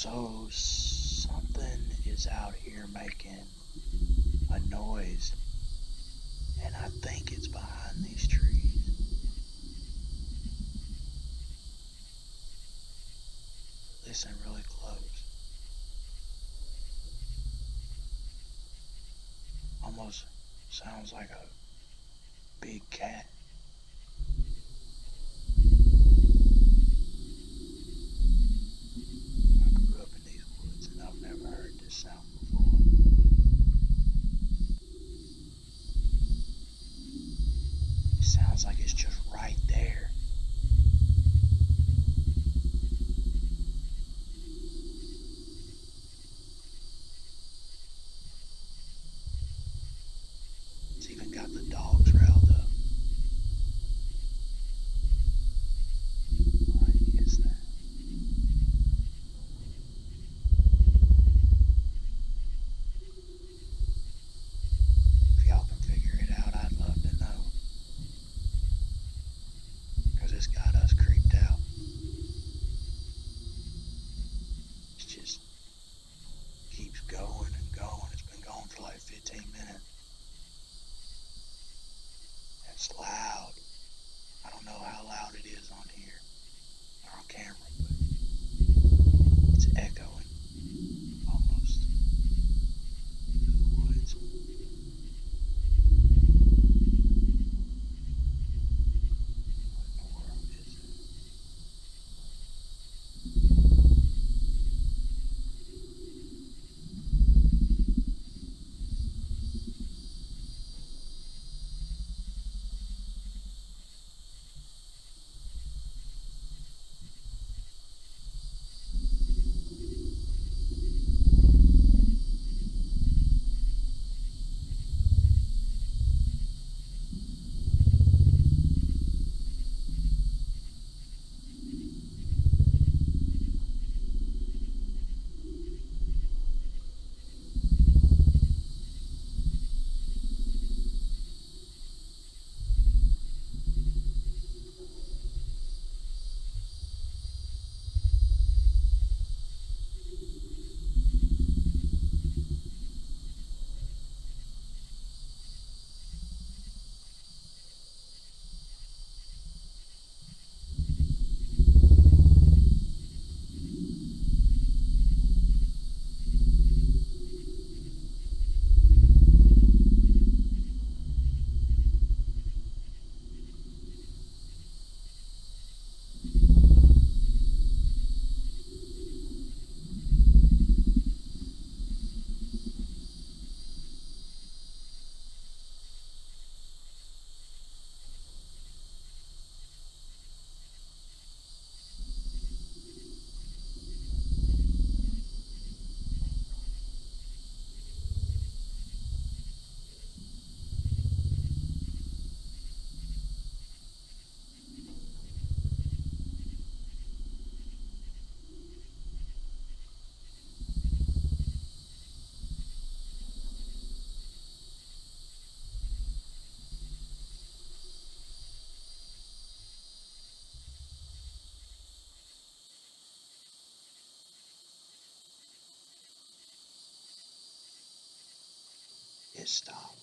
So something is out here making a noise, and I think it's behind these trees. Listen really close. Almost sounds like a big cat. I grew up in these woods and I've never heard this sound before. It sounds like it's just right there. It's even got the dogs riled up. What is that? If y'all can figure it out, I'd love to know. Because it's got us creeped out. It just keeps going and going. It's been going for like 15 minutes. It's loud. I don't know how loud it is on here or on camera, but it's echoing almost through the woods. What in the world is it? It stopped.